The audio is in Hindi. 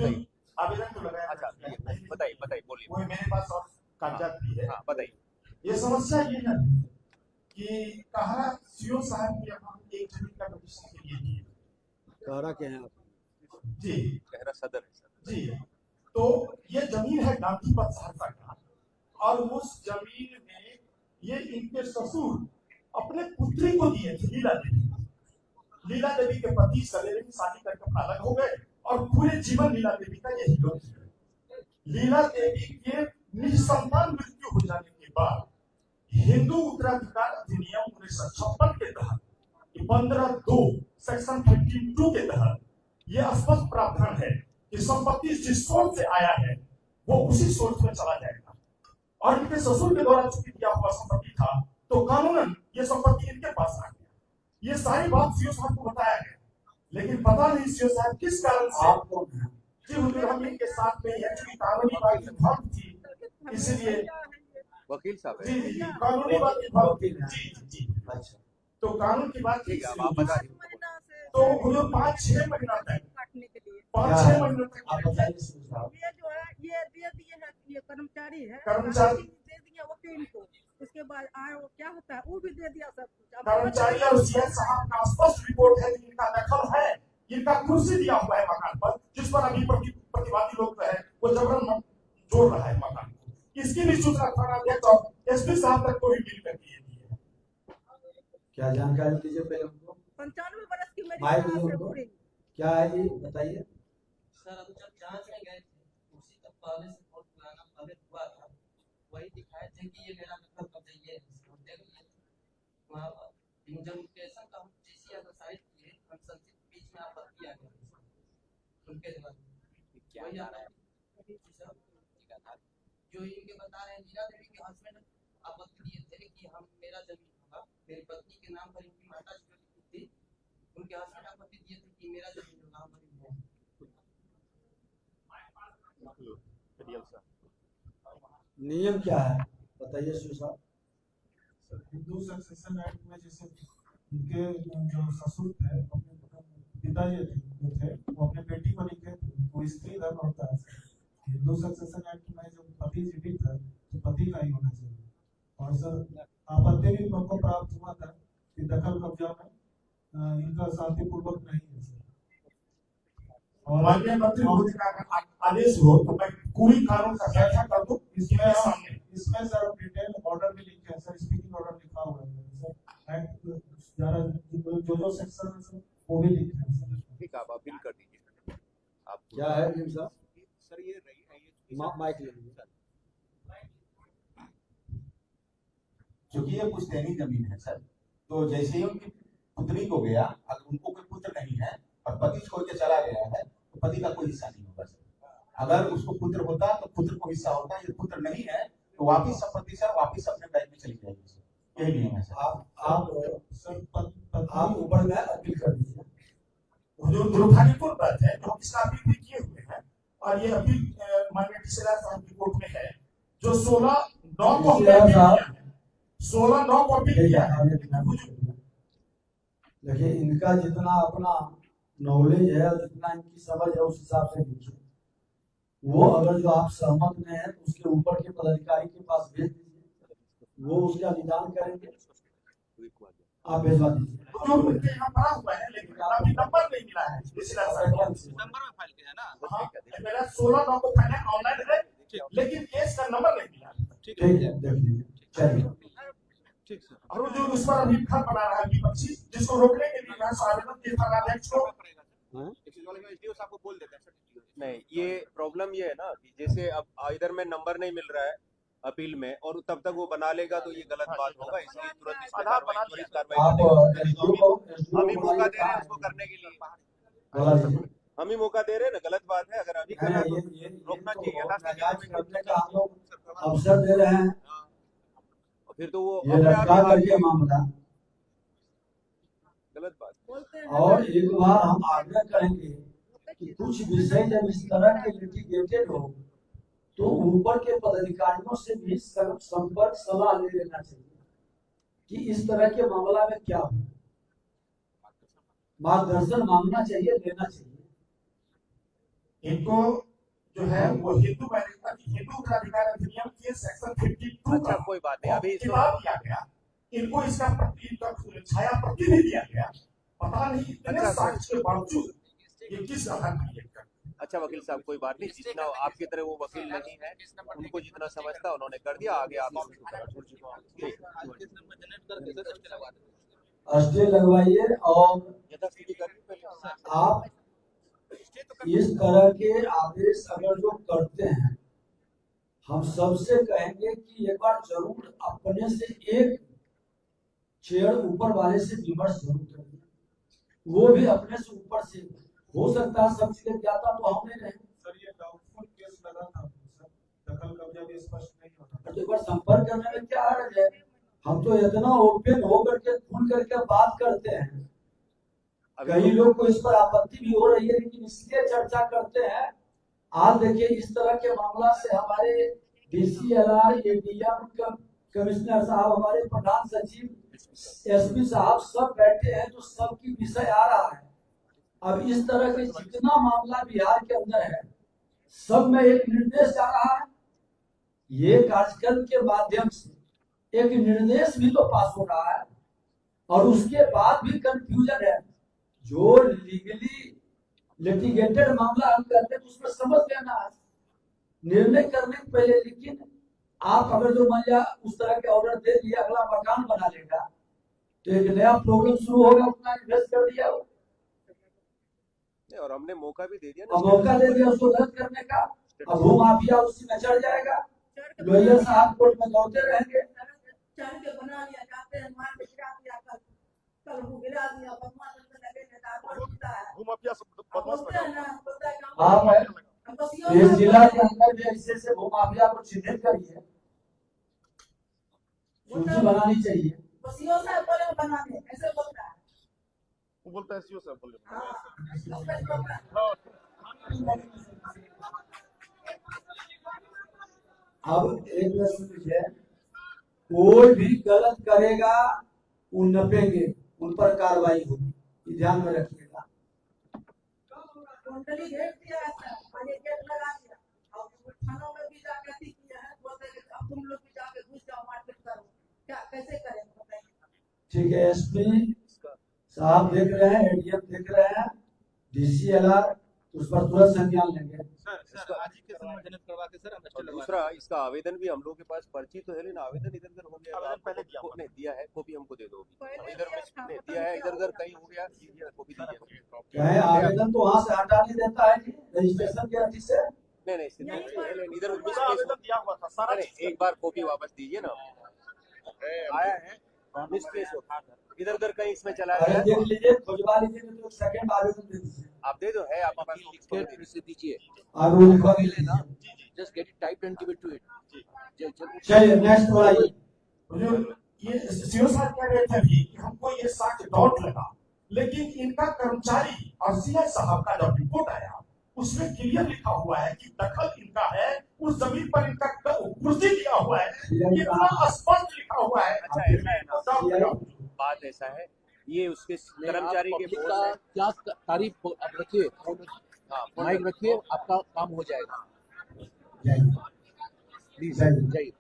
बताइए। आवेदन तो लगाया। अच्छा बताइए बताइए, बोलिए। वो मेरे पास और कागजात भी है। हाँ बताइए। ये समस्या ये है कि कहा सीओ साहब के यहाँ एक जमीन का पिटीशन के लिए दिए। कहरा के हैं आप? जी कहरा सदर है सर। जी। तो ये जमीन है गांधी पथ सहरसा का, और उस जमीन में ये इनके ससुर अपने पुत्री को दिए थे, लीला देवी। लीला देवी के पति सवेरे में शादी करके अपना अलग हो गए और पूरे जीवन लीला देवी का यही लोग थे। लीला देवी के निसंतान मृत्यु हो जाने के बाद हिंदू उत्तराधिकार अधिनियम 1956 के तहत 15(2) सेक्शन 52 के तहत यह स्पष्ट प्रावधान है कि संपत्ति जिस सोर्स से आया है वो उसी सोर्स में चला जाएगा। और इनके ससुर के द्वारा चुकी दिया हुआ संपत्ति था, तो कानूनन ये संपत्ति इनके पास आ गया। ये सारी बात सीओ साहब को बताया गया, लेकिन पता नहीं सीओ साहब किस कारण से आपको जी हुजूर हम इनके साथ में एक्चुअली कानूनी बात विभाग थी, इसलिए वकील साहब जी है। जी जी कानूनी बात विभाग जी जी जी। अच्छा, तो कानून की बात ठीक है, अब आप बता दीजिए। तो हुजूर 5-6 महीना तक काटने के लिए 5-6 महीनों तक आप बताइए साहब। ये जो है ये दे दिए है, ये कर्मचारी है, कर्मचारी दे दिया वकील को, उसके बाद आए वो क्या होता है वो भी दे दिया सब कुछ। अब कर्मचारी और सीएस साहब का स्पष्ट रिपोर्ट है कि इनका दखल है, इनका कुर्सी दिया हुआ है मकान पर, जिस पर अभी प्रतिवादी लोग है वो जबरन जोड़ रहा है मकान को। इसकी भी सूचना थाना अध्यक्ष और एसपी साहब तक को भी मिल करके ये दी है। क्या जानकारी दीजिए पहले हमको। 95 बरस की मेरी माइक सास दीजिए है हमको। पूरी। क्या है ये बताइए। सर हम जब जांच में गए थे उसी का पहले से बहुत पुराना पहले हुआ था, वही दिखाए थे कि ये मेरा मतलब कब्जा ये है। हम देख लिए वहाँ इन्वेस्टिगेशन का हम जीसी अगर साइड किए कंसल्टेंट बीच में आपत्ति आ गई उनके जवाब वही आ रहा है जो इनके बता रहे हैं। लीला देवी के हस्बैंड आपत्ति दिए थे कि हम मेरा जमीन होगा, मेरी पत्नी के नाम पर इनकी माता जो लिखी थी उनके हस्बैंड आपत्ति दिए थे कि मेरा जमीन जो नाम पर है। नियम क्या है बताइए सुरेश साहब। हिंदू सक्सेशन एक्ट में जैसे उनके जो ससुर थे अपने पिताजी जो थे वो अपने बेटी को लिखे थे, वो स्त्री धर्म होता है। हिंदू सक्सेशन एक्ट में जो पति जीवित है तो पति का ही होना चाहिए। और सर आपत्ति भी हमको प्राप्त हुआ था कि दखल कब्जा में इनका शांतिपूर्वक नहीं है सर। और माननीय मंत्री महोदय का आदेश हो तो मैं पूरी कानून का व्याख्या कर दूं इसमें सामने। इसमें सर डिटेल ऑर्डर भी लिखे हैं सर, स्पीकिंग ऑर्डर लिखा हुआ है सर, एक्ट जरा जो सेक्शन है सर वो भी लिखे हैं सर। ठीक है, आप अपील कर दीजिए। आप क्या है नियम साहब? सर ये रही है ये माइक ले लीजिए। क्योंकि ये पुश्तैनी जमीन है सर, तो जैसे ही उनकी पुत्री को गया, अगर उनको कोई पुत्र नहीं है और पति छोड़ के चला गया है तो पति का कोई हिस्सा नहीं होगा सर। अगर उसको पुत्र होता तो पुत्र को हिस्सा होता, यदि पुत्र नहीं है तो वापिस संपत्ति सर वापिस अपने बैंक में चली जाएगी सर। यही नियम है सर। आप ऊपर में अपील कर दीजिए। जो दुर्भाग्यपूर्ण बात है तो हम इसका अपील भी किए हुए हैं और ये अपील माननीय टीसीआर साहब की कोर्ट में है जो 16/9 को हमने अपील किया है। 16/9 को अपील किया है। देखिए इनका जितना अपना नॉलेज है और जितना इनकी समझ है उस हिसाब से लिखिए। वो अगर जो आप सहमत में है तो उसके ऊपर के पदाधिकारी के पास भेज दीजिए, वो उसका निदान करेंगे, आप भेजवा दीजिए। जो उनके यहाँ पड़ा हुआ है लेकिन अभी नंबर नहीं मिला है टीसीआर साहब नंबर में फाइल किया है ना। हाँ, मेरा 16/9 को फाइल ऑनलाइन है लेकिन केस का नंबर नहीं मिला। ठीक है देख लीजिए। चलिए ठीक सर। और जो उस पर अभी खत बना रहा है विपक्षी, जिसको रोकने के लिए यहाँ आवेदन के थाना अध्यक्ष को साहब को बोल देते हैं सर। नहीं, ये प्रॉब्लम ये है ना कि जैसे अब इधर में नंबर नहीं मिल रहा है अपील में और तब तक वो बना लेगा तो ये गलत बात होगा, इसलिए तुरंत इस पर त्वरित कार्रवाई हम ही मौका दे रहे हैं उसको करने के लिए। हम ही मौका दे रहे हैं ना, गलत बात है। अगर अभी करना तो रोकना चाहिए। अवसर दे रहे हैं फिर तो वो ये लटका करके मामला। गलत बात। और एक बार हम आग्रह करेंगे कि कुछ विषय जब इस तरह के लिटिगेटेड हो तो ऊपर के पदाधिकारियों से भी संपर्क सलाह ले लेना चाहिए कि इस तरह के मामला में क्या हो, मार्गदर्शन मांगना चाहिए, लेना चाहिए। इनको जो है वो हिंदू उत्तराधिकार अधिनियम के सेक्शन 52 अच्छा कोई बात नहीं, अभी इसको खिलाफ दिया गया। इनको इसका छाया प्रति नहीं दिया गया। पता नहीं इतने अच्छा, साक्ष्य के बावजूद ये किस आधार पर लिया गया। अच्छा वकील साहब कोई बात नहीं, जितना आपकी तरह वो वकील नहीं है, उनको जितना समझता उन्होंने कर दिया, आगे आप स्टे लगवाइए। और आप इस तरह के आदेश अगर जो करते हैं, हम सबसे कहेंगे कि एक बार जरूर अपने से एक चेयर ऊपर वाले से विमर्श जरूर करिए, वो भी अपने से ऊपर से। हो सकता है सब चीजें ज्ञाता तो हम नहीं रहे। सर ये डाउटफुल केस लगा था सर, दखल कब्जा भी स्पष्ट नहीं होता। तो एक बार संपर्क करने में क्या हर्ज है? हम तो इतना ओपन होकर के खुल करके बात करते हैं। कई लोग को इस पर आपत्ति भी हो रही है, लेकिन इसलिए चर्चा करते हैं। आज देखिए इस तरह के मामला से हमारे DCLR, ADM कमिश्नर साहब, हमारे प्रधान सचिव, SP साहब सब बैठे हैं, तो सबकी विषय आ रहा है। अब इस तरह के जितना मामला बिहार के अंदर है, सब में एक निर्देश जा रहा है। ये कार्यक्रम के माध्यम से एक निर्देश भी तो पास हो रहा है, और उसके बाद भी कंफ्यूजन है। जो लीगली लिटिगेटेड मामला हम करते हैं तो उसमें समझ लेना है निर्णय करने के पहले। लेकिन आप अगर जो मान लिया उस तरह के ऑर्डर दे दिया, अगला मकान बना लेगा तो एक नया प्रॉब्लम शुरू होगा, उतना इन्वेस्ट कर दिया और हमने मौका भी दे दिया और मौका दे दिया उसको रद्द करने का। अब वो माफिया उसी में चढ़ जाएगा, लॉयर साहब कोर्ट में दौड़ते रहेंगे। चढ़ के बना लिया, जाते हैं मार के गिरा दिया, कल वो गिरा दिया, बदमाश लगे नेता बोलता है, भूमाफिया बोलते हैं ना, बोलता है आप इस जिला के अंदर भी ऐसे से भूमाफिया को चिन्हित करिए, सूची बनानी चाहिए। बसियों से बोले बनाने ऐसे बोलता है। वो बोलता है सीओ साहब बोले। अब एक लीजिए, कोई भी गलत करेगा उन नपेंगे, उन पर कार्रवाई होगी, ये ध्यान में रखिएगा। कुंडली भेज दिया है, आगे गेट लगा दिया, और थानों में भी जाके किया है, बोलते हैं अब तुम लोग भी जाके घुस जाओ, मारपीट करो, क्या कैसे करें बताइए। ठीक है, SP साहब देख रहे हैं, ADM देख रहे हैं, DCLR उस पर तुरंत संज्ञान लेंगे। और दूसरा इसका आवेदन भी हम लोग के पास, पर्ची तो है लेकिन आवेदन इधर उधर हो गया। आवेदन पहले नहीं दिया है, कॉपी हमको दे दो। पहले इधर में दिया है, इधर उधर कहीं हो गया, कॉपी दीजिए। क्या है, आवेदन तो वहाँ से हटा नहीं देता है जी, रजिस्ट्रेशन के अधिक से। नहीं इधर आवेदन दिया हुआ था सारा। एक बार कॉपी वापस दीजिए ना, आया है मिसप्लेस होता, इधर उधर कहीं इसमें चला अरे गया। देख लीजिए, खोजवा लीजिए, तो सेकंड आवेदन दे दीजिए। आप दे दो, है आपके पास लिख के इसे दीजिए। आप वो लिखवा के लेना। Just get it typed and give it to it. चलिए नेक्स्ट बोलाइए। जो ये सीओ साहब कह रहे थे भी कि हमको ये साक्ष्य डाउट लगा, लेकिन इनका कर्मचारी और CI साहब का जब रिपोर्ट आया उसमें क्लियर लिखा हुआ है कि दखल इनका है, उस जमीन पर इनका कुर्सी किया हुआ है, इतना स्पष्ट लिखा हुआ है। अच्छा ऐसा है ना, बात ऐसा है, ये उसके कर्मचारी के बोर्ड का में क्या तारीफ आप रखिए, माइक रखिए, आपका काम हो जाएगा। जय हिंद। प्लीज जाइए।